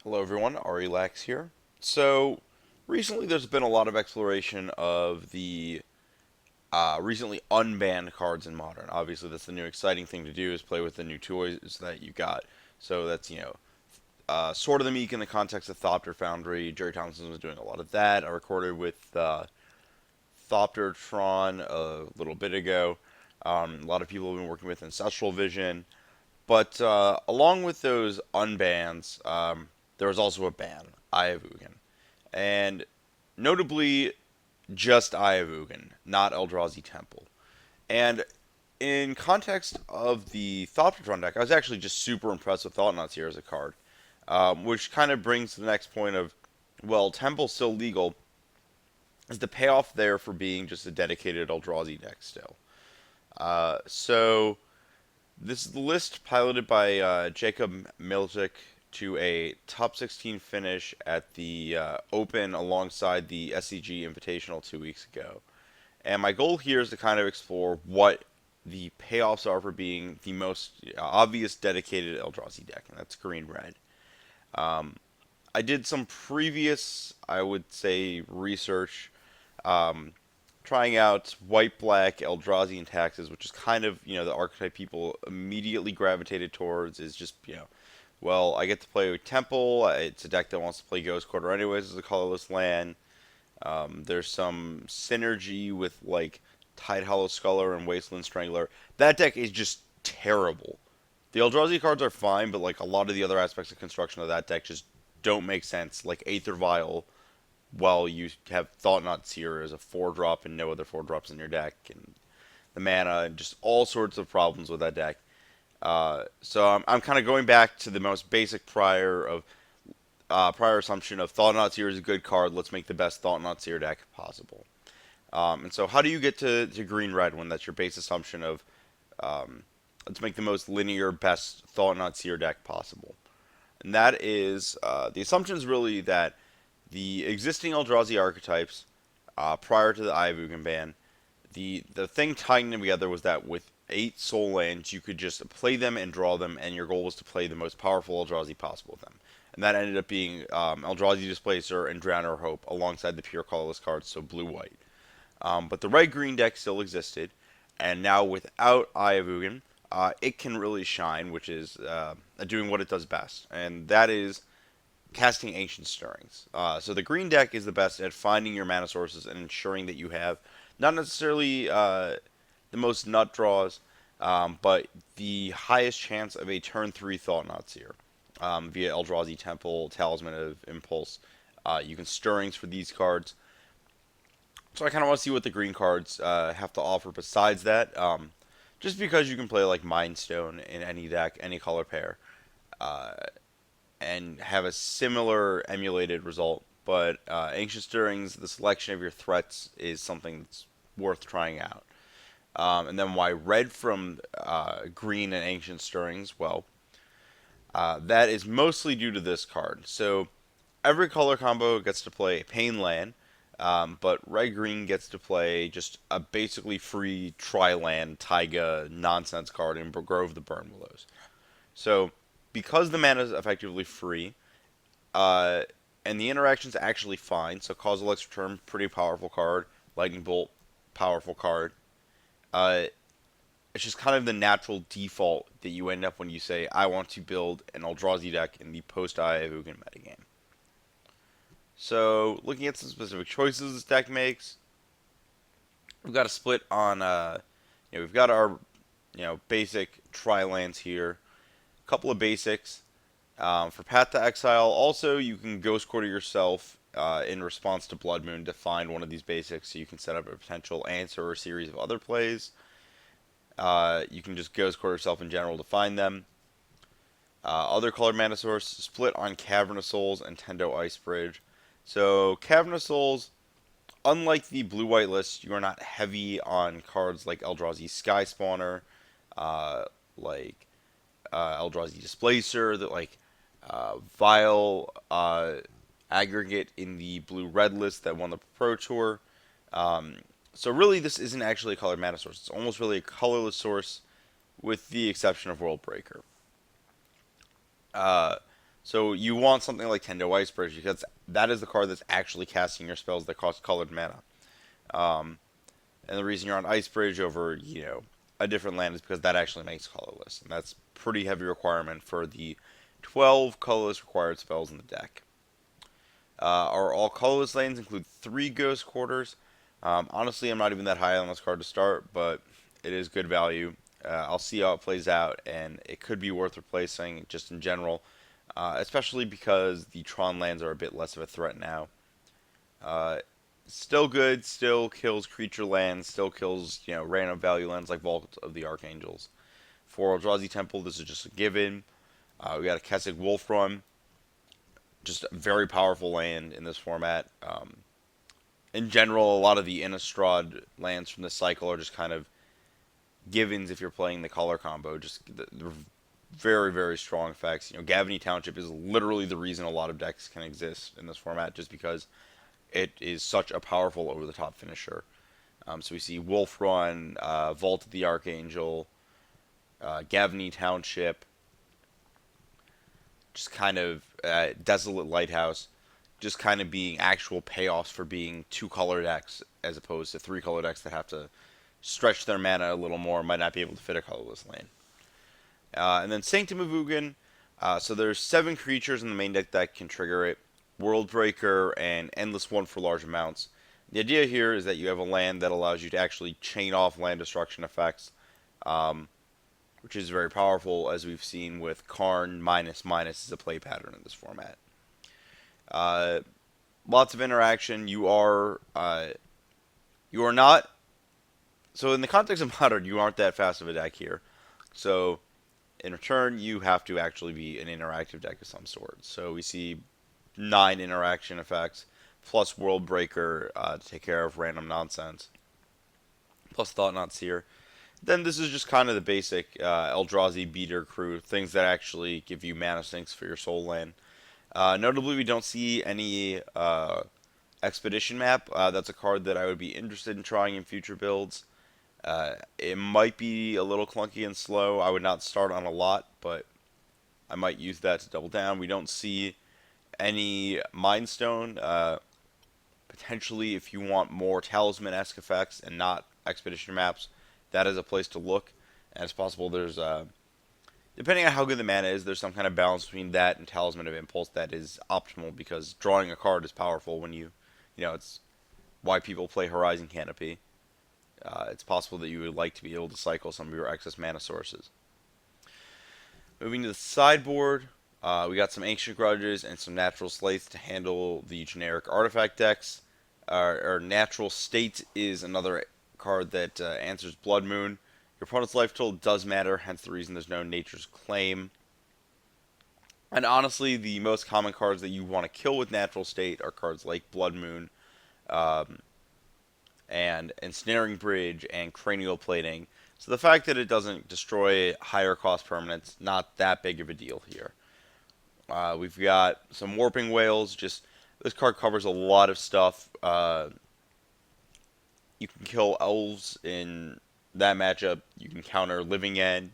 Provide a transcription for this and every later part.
Hello everyone, Lax here. So, recently there's been a lot of exploration of the recently unbanned cards in Modern. Obviously, that's the new exciting thing to do is play with the new toys that you got. So that's, Sword of the Meek in the context of Thopter Foundry. Jerry Thompson was doing a lot of that. I recorded with Thopter Tron a little bit ago. A lot of people have been working with Ancestral Vision. But along with those unbans, there was also a ban, Ayavugan. And notably, just Ayavugan, not Eldrazi Temple. And in context of the Thopterdron deck, I was actually just super impressed with Thought-Knots here as a card, which kind of brings to the next point of, well, Temple's still legal. Is the payoff there for being just a dedicated Eldrazi deck still? So this is the list piloted by Jacob Milzik to a top 16 finish at the Open alongside the SCG Invitational 2 weeks ago. And my goal here is to kind of explore what the payoffs are for being the most obvious dedicated Eldrazi deck, and that's green red. I did some previous, I would say, research um, trying out white black Eldrazi and taxes, which is kind of the archetype people immediately gravitated towards. Is just well, I get to play with Temple. It's a deck that wants to play Ghost Quarter anyways as a colorless land. There's some synergy with like Tide Hollow Sculler and Wasteland Strangler. That deck is just terrible. The Eldrazi cards are fine, but like a lot of the other aspects of construction of that deck just don't make sense. Like Aether Vial, while you have Thought-Knot Seer as a 4-drop and no other 4-drops in your deck, and the mana, and just all sorts of problems with that deck. So I'm kind of going back to the most basic prior assumption of Thought-Knot Seer is a good card. Let's make the best Thought-Knot Seer deck possible. And so how do you get to green-red when that's your base assumption of let's make the most linear, best Thought-Knot Seer deck possible? And that is the assumption is really that the existing Eldrazi archetypes prior to the Ayavugan ban, the thing tying them together was that with 8 soul lands, you could just play them and draw them, and your goal was to play the most powerful Eldrazi possible with them. And that ended up being Eldrazi Displacer and Drowner Hope alongside the pure colorless cards, so blue-white. But the red-green deck still existed, and now without Ayavugan, it can really shine, which is doing what it does best, and that is casting Ancient Stirrings. So the green deck is the best at finding your mana sources and ensuring that you have not necessarily the most nut draws, but the highest chance of a turn 3 Thought-Knot Seer via Eldrazi Temple, Talisman of Impulse. You can Stirrings for these cards. So I kind of want to see what the green cards have to offer besides that. Just because you can play like Mind Stone in any deck, any color pair, uh, and have a similar emulated result. But Ancient Stirrings, the selection of your threats is something that's worth trying out. And then why red from green and Ancient Stirrings? Well, that is mostly due to this card. So every color combo gets to play a Pain Land, but red green gets to play just a basically free tri-land Taiga nonsense card in Grove the Burn Willows. So because the mana is effectively free, uh, and the interaction's actually fine, so Causal Extra pretty powerful card, Lightning Bolt, powerful card. Uh, it's just kind of the natural default that you end up when you say, I want to build an Eldrazi deck in the post-Ayavugan metagame. So, looking at some specific choices this deck makes, we've got a split on, we've got our, basic tri-lands here, a couple of basics. For Path to Exile, also, you can Ghost Quarter yourself in response to Blood Moon to find one of these basics, so you can set up a potential answer or series of other plays. You can just Ghost Quarter yourself in general to find them. Other colored mana source, split on Cavern of Souls and Tendo Ice Bridge. So, Cavern of Souls, unlike the blue-white list, you are not heavy on cards like Eldrazi Sky Spawner, uh, like Eldrazi Displacer, that like Vile Aggregate in the blue-red list that won the Pro Tour. So really, this isn't actually a colored mana source. It's almost really a colorless source, with the exception of World Breaker. Uh, So you want something like Tendo Icebreaker because that is the card that's actually casting your spells that cost colored mana. Um, and the reason you're on Ice Bridge over, a different land is because that actually makes colorless. And that's pretty heavy requirement for the 12 colorless required spells in the deck. Our all colorless lanes include 3 Ghost Quarters. Honestly, I'm not even that high on this card to start, but it is good value. I'll see how it plays out, and it could be worth replacing just in general, especially because the Tron lands are a bit less of a threat now. Uh, Still good, still kills creature lands, still kills, random value lands like Vault of the Archangels. For Eldrazi Temple, this is just a given. We got a Kessig Wolf Run, just a very powerful land in this format. In general, a lot of the Innistrad lands from this cycle are just kind of givens if you're playing the color combo. Just the very, very strong effects. Gavany Township is literally the reason a lot of decks can exist in this format, just because it is such a powerful over-the-top finisher. So we see Wolf Run, Vault of the Archangel, Gavany Township, just kind of Desolate Lighthouse, just kind of being actual payoffs for being 2-color decks as opposed to 3-color decks that have to stretch their mana a little more, might not be able to fit a colorless lane. And then Sanctum of Ugin. So there's 7 creatures in the main deck that can trigger it. Worldbreaker and Endless One for large amounts. The idea here is that you have a land that allows you to actually chain off land destruction effects, which is very powerful, as we've seen with Karn ---- is a play pattern in this format. Lots of interaction. You are not. So in the context of Modern, you aren't that fast of a deck here. So in return, you have to actually be an interactive deck of some sort. So we see 9 interaction effects, plus Worldbreaker to take care of random nonsense, plus Thought-Knot Seer. Then this is just kind of the basic Eldrazi beater crew, things that actually give you mana sinks for your soul land. Notably, we don't see any Expedition Map. That's a card that I would be interested in trying in future builds. It might be a little clunky and slow. I would not start on a lot, but I might use that to double down. We don't see any Mind Stone. Potentially, if you want more Talisman-esque effects and not Expedition Maps, that is a place to look. And it's possible there's, depending on how good the mana is, there's some kind of balance between that and Talisman of Impulse that is optimal, because drawing a card is powerful when it's why people play Horizon Canopy. It's possible that you would like to be able to cycle some of your excess mana sources. Moving to the sideboard, we got some Ancient Grudges and some Natural Slates to handle the generic artifact decks. Our Natural State is another card that answers Blood Moon. Your opponent's life total does matter, hence the reason there's no Nature's Claim. And honestly, the most common cards that you want to kill with Natural State are cards like Blood Moon, and Ensnaring Bridge and Cranial Plating. So the fact that it doesn't destroy higher cost permanents, not that big of a deal here. We've got some Warping Whales. Just this card covers a lot of stuff. You can kill elves in that matchup. You can counter Living End.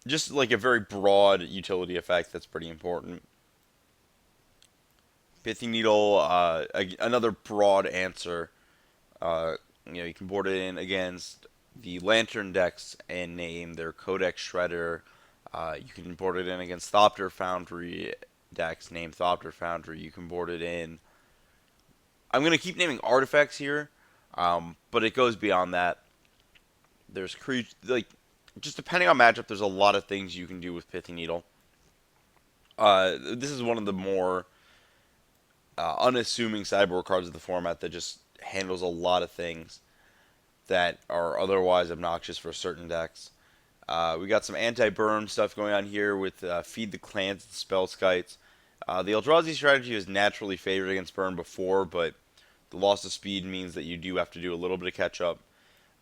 Just like a very broad utility effect that's pretty important. Pithy Needle, another broad answer. You can board it in against the Lantern decks and name their Codex Shredder. You can board it in against Thopter Foundry decks, name Thopter Foundry. You can board it in. I'm going to keep naming artifacts here, but it goes beyond that. There's just depending on matchup, there's a lot of things you can do with Pithy Needle. This is one of the more unassuming sideboard cards of the format that just handles a lot of things that are otherwise obnoxious for certain decks. We got some anti-burn stuff going on here with Feed the Clans and Spell Skites. The Eldrazi strategy was naturally favored against burn before, but the loss of speed means that you do have to do a little bit of catch up.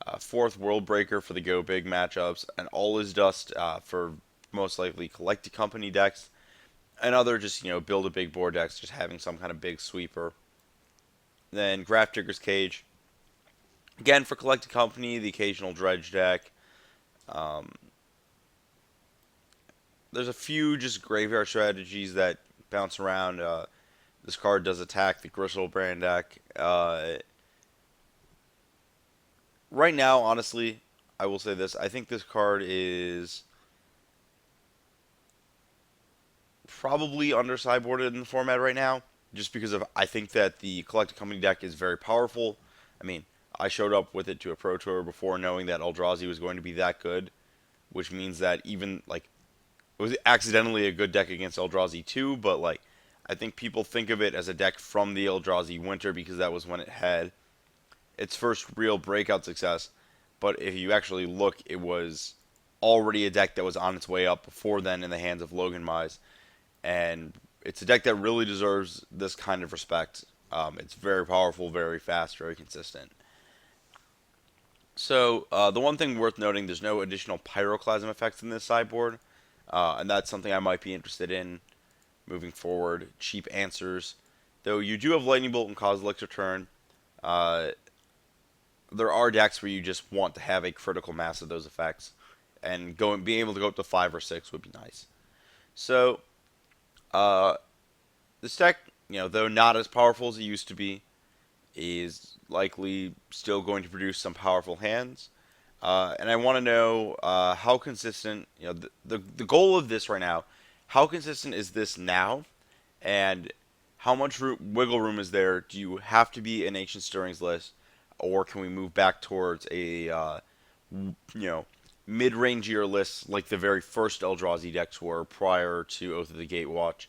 4th Worldbreaker for the Go Big matchups, and All Is Dust for most likely Collected Company decks, and other just, build a big board decks, just having some kind of big sweeper. Then Graph Digger's Cage. Again, for Collected Company, the occasional Dredge deck. there's a few just graveyard strategies that bounce around. This card does attack the Griselbrand deck. Right now, honestly, I will say this. I think this card is probably under sideboarded in the format right now, just because of I think that the Collected Company deck is very powerful. I mean, I showed up with it to a Pro Tour before knowing that Eldrazi was going to be that good, which means that even like it was accidentally a good deck against Eldrazi too, but like I think people think of it as a deck from the Eldrazi winter because that was when it had its first real breakout success. But if you actually look, it was already a deck that was on its way up before then in the hands of Logan Mize, and it's a deck that really deserves this kind of respect. It's very powerful, very fast, very consistent. So the one thing worth noting, there's no additional pyroclasm effects in this sideboard, and that's something I might be interested in moving forward. Cheap answers, though you do have Lightning Bolt and Kozilek's Return. Uh, there are decks where you just want to have a critical mass of those effects, and being able to go up to 5 or 6 would be nice. So uh, this deck, though not as powerful as it used to be, is likely still going to produce some powerful hands. And I want to know how consistent, the goal of this right now, how consistent is this now? And how much wiggle room is there? Do you have to be an Ancient Stirrings list? Or can we move back towards a, you know, mid-rangier list like the very first Eldrazi decks were prior to Oath of the Gatewatch?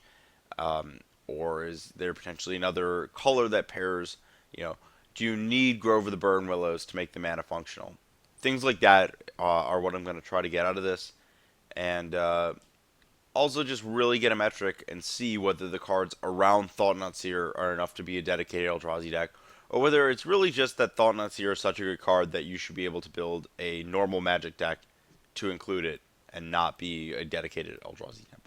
Or is there potentially another color that pairs, you know, do you need Grove of the Burn Willows to make the mana functional? Things like that are what I'm going to try to get out of this. And also just really get a metric and see whether the cards around Thought-Knot Seer are enough to be a dedicated Eldrazi deck, or whether it's really just that Thought-Knot Seer is such a good card that you should be able to build a normal Magic deck to include it and not be a dedicated Eldrazi deck.